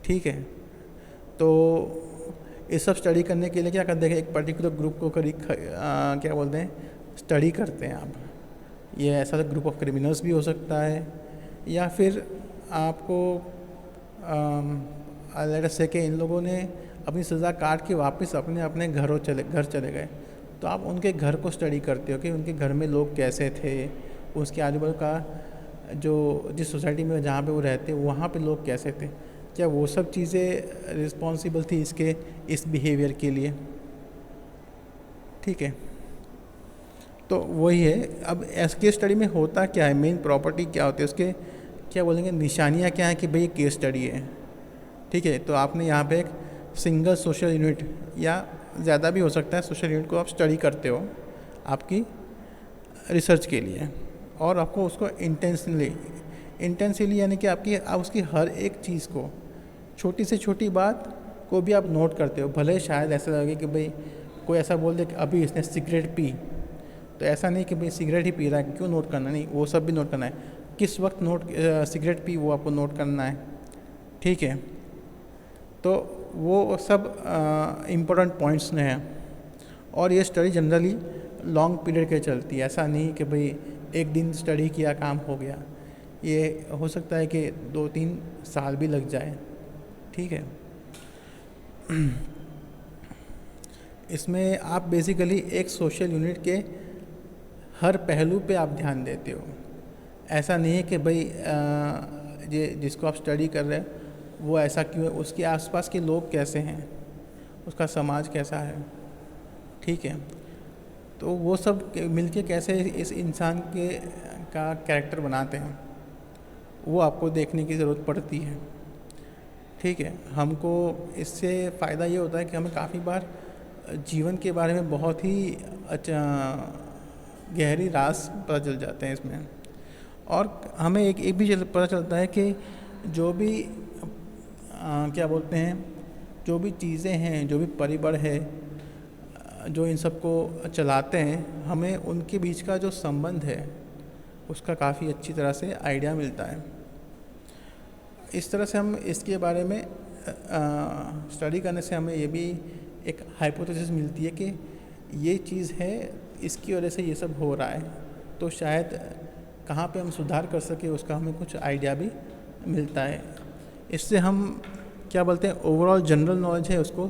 ठीक है, तो ये सब स्टडी करने के लिए क्या करते हैं, एक पर्टिकुलर ग्रुप को क्या बोलते हैं, स्टडी करते हैं आप। ये ऐसा ग्रुप ऑफ क्रिमिनल्स भी हो सकता है, या फिर आपको लेट अस से कि इन लोगों ने अपनी सज़ा काट के वापस अपने अपने घर चले गए, तो आप उनके घर को स्टडी करते हो कि उनके घर में लोग कैसे थे, उसके आजू बाजू का जो जिस सोसाइटी में जहाँ पे वो रहते वहाँ पे लोग कैसे थे, क्या वो सब चीज़ें रिस्पॉन्सिबल थी इस बिहेवियर के लिए। ठीक है, तो वही है। अब केस स्टडी में होता क्या है, मेन प्रॉपर्टी क्या होती है उसके, क्या बोलेंगे, निशानियाँ क्या हैं कि भाई ये केस स्टडी है। ठीक है, तो आपने यहाँ पे एक सिंगल सोशल यूनिट या ज़्यादा भी हो सकता है सोशल यूनिट को आप स्टडी करते हो आपकी रिसर्च के लिए, और आपको उसको इंटेंसली यानी कि आप उसकी हर एक चीज़ को, छोटी से छोटी बात को भी आप नोट करते हो। भले शायद ऐसा लगे कि भाई कोई ऐसा बोल दे कि अभी इसने सिगरेट पी, तो ऐसा नहीं कि भाई सिगरेट ही पी रहा है क्यों नोट करना, नहीं, वो सब भी नोट करना है, किस वक्त सिगरेट पी वो आपको नोट करना है। ठीक है, तो वो सब इम्पोर्टेंट पॉइंट्स हैं, और ये स्टडी जनरली लॉन्ग पीरियड के चलती है। ऐसा नहीं कि भाई एक दिन स्टडी किया काम हो गया, ये हो सकता है कि 2-3 साल भी लग जाए। ठीक है, इसमें आप बेसिकली एक सोशल यूनिट के हर पहलू पे आप ध्यान देते हो। ऐसा नहीं है कि भाई ये जिसको आप स्टडी कर रहे हैं वो ऐसा क्यों है, उसके आसपास के लोग कैसे हैं, उसका समाज कैसा है। ठीक है, तो वो सब मिलके कैसे इस इंसान का कैरेक्टर बनाते हैं, वो आपको देखने की ज़रूरत पड़ती है। ठीक है, हमको इससे फ़ायदा ये होता है कि हमें काफ़ी बार जीवन के बारे में बहुत ही गहरी राज पता चल जाते हैं इसमें, और हमें एक भी पता चलता है कि जो भी क्या बोलते हैं, जो भी चीज़ें हैं, जो भी परिबळ है जो इन सब को चलाते हैं, हमें उनके बीच का जो संबंध है उसका काफ़ी अच्छी तरह से आइडिया मिलता है। इस तरह से हम इसके बारे में स्टडी करने से हमें ये भी एक हाइपोथेसिस मिलती है कि ये चीज़ है, इसकी वजह से ये सब हो रहा है, तो शायद कहाँ पे हम सुधार कर सके उसका हमें कुछ आइडिया भी मिलता है। इससे हम क्या बोलते हैं, ओवरऑल जनरल नॉलेज है उसको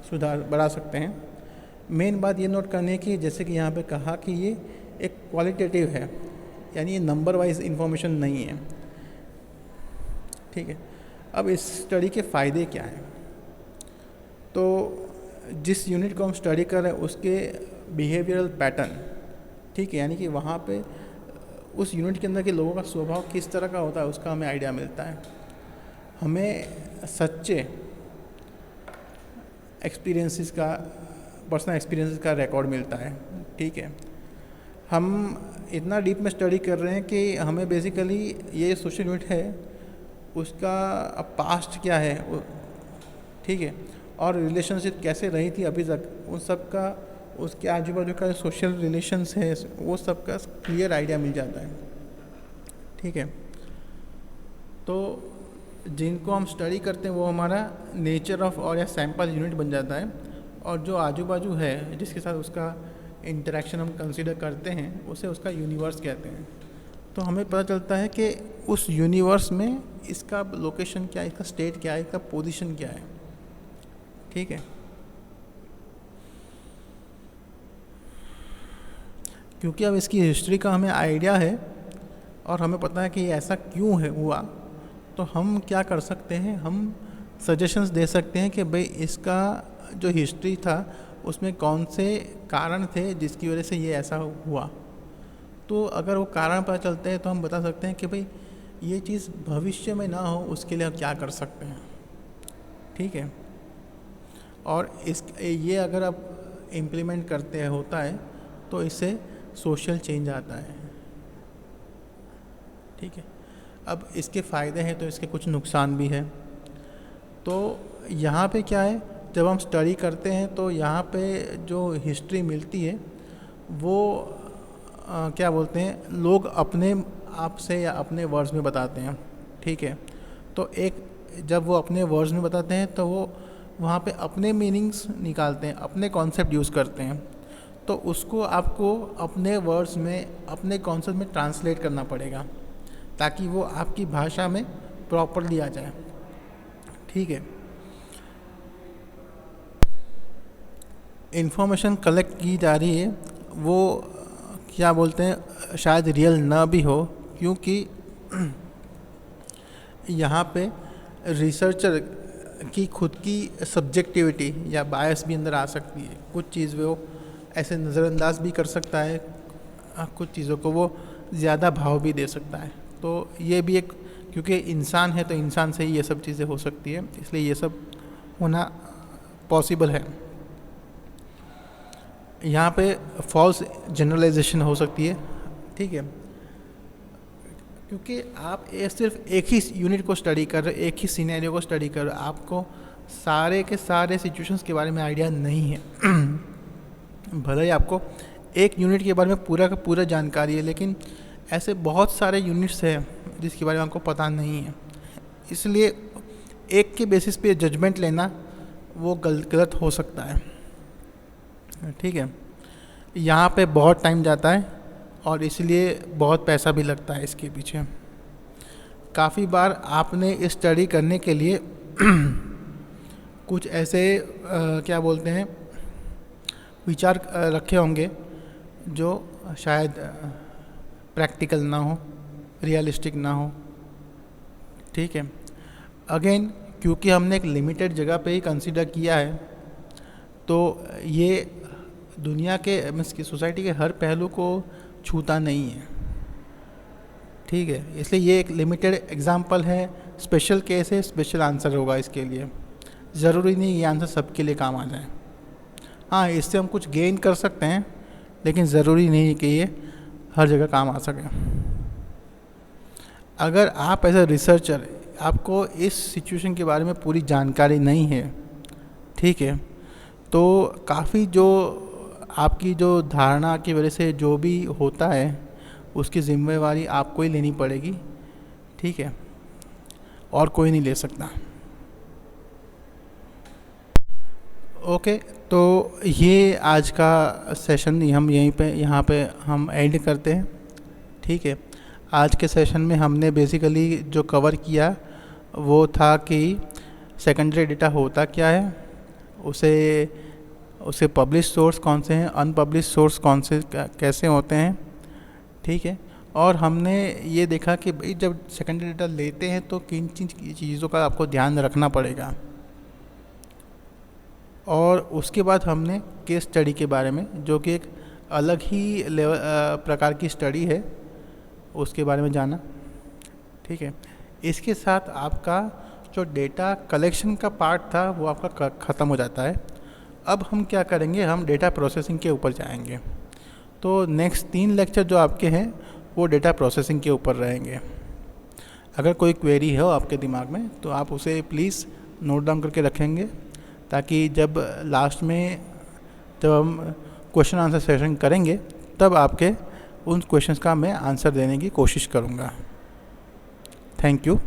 सुधार बढ़ा सकते हैं। मेन बात ये नोट करनी है कि जैसे कि यहाँ पे कहा कि ये एक क्वालिटेटिव है, यानी ये नंबर वाइज इंफॉर्मेशन नहीं है। ठीक है, अब इस स्टडी के फ़ायदे क्या हैं, तो जिस यूनिट को हम स्टडी कर रहे हैं उसके बिहेवियरल पैटर्न, ठीक है, यानी कि वहाँ पे उस यूनिट के अंदर के लोगों का स्वभाव किस तरह का होता है उसका हमें आइडिया मिलता है। हमें सच्चे एक्सपीरियंसेस का, पर्सनल एक्सपीरियंसेस का रिकॉर्ड मिलता है। ठीक है, हम इतना डीप में स्टडी कर रहे हैं कि हमें बेसिकली ये सोशल यूनिट है उसका पास्ट क्या है, ठीक है, और रिलेशनशिप कैसे रही थी अभी तक, उन सब का, उसके आजू बाजू का सोशल रिलेशंस है वो सब का क्लियर आइडिया मिल जाता है। ठीक है, तो जिनको हम स्टडी करते हैं वो हमारा नेचर ऑफ और या सैंपल यूनिट बन जाता है, और जो आजू बाजू है जिसके साथ उसका इंटरेक्शन हम कंसीडर करते हैं उसे उसका यूनिवर्स कहते हैं। तो हमें पता चलता है कि उस यूनिवर्स में इसका लोकेशन क्या है, इसका स्टेट क्या है, इसका पोजीशन क्या है। ठीक है, क्योंकि अब इसकी हिस्ट्री का हमें आइडिया है और हमें पता है कि ऐसा क्यों है हुआ, तो हम क्या कर सकते हैं, हम सजेशंस दे सकते हैं कि भाई इसका जो हिस्ट्री था उसमें कौन से कारण थे जिसकी वजह से ये ऐसा हुआ। तो अगर वो कारण पता चलते हैं तो हम बता सकते हैं कि भाई ये चीज़ भविष्य में ना हो उसके लिए हम क्या कर सकते हैं। ठीक है, और ये अगर आप इम्प्लीमेंट करते हैं होता है तो इससे सोशल चेंज आता है। ठीक है, अब इसके फ़ायदे हैं तो इसके कुछ नुकसान भी हैं। तो यहाँ पे क्या है, जब हम स्टडी करते हैं तो यहाँ पे जो हिस्ट्री मिलती है वो क्या बोलते हैं, लोग अपने आप से या अपने वर्ड्स में बताते हैं। ठीक है, तो एक जब वो अपने वर्ड्स में बताते हैं तो वो वहाँ पे अपने मीनिंग्स निकालते हैं, अपने कॉन्सेप्ट यूज़ करते हैं, तो उसको आपको अपने वर्ड्स में, अपने कॉन्सेप्ट में ट्रांसलेट करना पड़ेगा ताकि वो आपकी भाषा में प्रॉपरली आ जाए। ठीक है, इन्फॉर्मेशन कलेक्ट की जा रही है वो क्या बोलते हैं, शायद रियल ना भी हो, क्योंकि यहाँ पे रिसर्चर की खुद की सब्जेक्टिविटी या बायस भी अंदर आ सकती है। कुछ चीज़ वो ऐसे नज़रअंदाज भी कर सकता है, कुछ चीज़ों को वो ज़्यादा भाव भी दे सकता है। तो ये भी एक, क्योंकि इंसान है तो इंसान से ही ये सब चीज़ें हो सकती है, इसलिए ये सब होना पॉसिबल है। यहाँ पे फॉल्स जनरलाइजेशन हो सकती है। ठीक है, क्योंकि आप सिर्फ एक ही यूनिट को स्टडी कर रहे हो, एक ही सिनेरियो को स्टडी कर रहे हो, आपको सारे के सारे सिचुएशंस के बारे में आइडिया नहीं है। भले ही आपको एक यूनिट के बारे में पूरा का पूरा जानकारी है, लेकिन ऐसे बहुत सारे यूनिट्स हैं जिसके बारे में आपको पता नहीं है, इसलिए एक के बेसिस पे जजमेंट लेना वो गलत हो सकता है। ठीक है, यहाँ पे बहुत टाइम जाता है और इसलिए बहुत पैसा भी लगता है इसके पीछे। काफ़ी बार आपने स्टडी करने के लिए कुछ ऐसे क्या बोलते हैं विचार रखे होंगे जो शायद प्रैक्टिकल ना हो, रियलिस्टिक ना हो। ठीक है, अगेन क्योंकि हमने एक लिमिटेड जगह पे ही कंसीडर किया है, तो ये दुनिया के मीन्स की सोसाइटी के हर पहलू को छूता नहीं है। ठीक है, इसलिए ये एक लिमिटेड एग्जांपल है, स्पेशल केस है, स्पेशल आंसर होगा इसके लिए। ज़रूरी नहीं ये आंसर सबके लिए काम आ जाए। हाँ, इससे हम कुछ गेन कर सकते हैं, लेकिन ज़रूरी नहीं कि ये हर जगह काम आ सके। अगर आप एज अ रिसर्चर, आपको इस सिचुएशन के बारे में पूरी जानकारी नहीं है, ठीक है, तो काफ़ी जो आपकी जो धारणा की वजह से जो भी होता है उसकी ज़िम्मेवारी आपको ही लेनी पड़ेगी। ठीक है, और कोई नहीं ले सकता। ओके, तो ये आज का सेशन हम यहाँ पे हम एंड करते हैं। ठीक है, आज के सेशन में हमने बेसिकली जो कवर किया वो था कि सेकेंडरी डेटा होता क्या है, उसे पब्लिश सोर्स कौन से हैं, अनपब्लिश सोर्स कौन से कैसे होते हैं। ठीक है, और हमने ये देखा कि भाई जब सेकेंडरी डेटा लेते हैं तो किन चीज़ों का आपको ध्यान रखना पड़ेगा। और उसके बाद हमने केस स्टडी के बारे में, जो कि एक अलग ही प्रकार की स्टडी है, उसके बारे में जाना। ठीक है, इसके साथ आपका जो डेटा कलेक्शन का पार्ट था वो आपका ख़त्म हो जाता है। अब हम क्या करेंगे, हम डेटा प्रोसेसिंग के ऊपर जाएंगे। तो नेक्स्ट 3 लेक्चर जो आपके हैं वो डेटा प्रोसेसिंग के ऊपर रहेंगे। अगर कोई क्वेरी हो आपके दिमाग में तो आप उसे प्लीज़ नोट डाउन करके रखेंगे, ताकि जब लास्ट में जब हम क्वेश्चन आंसर सेशन करेंगे तब आपके उन क्वेश्चंस का मैं आंसर देने की कोशिश करूँगा। Thank you.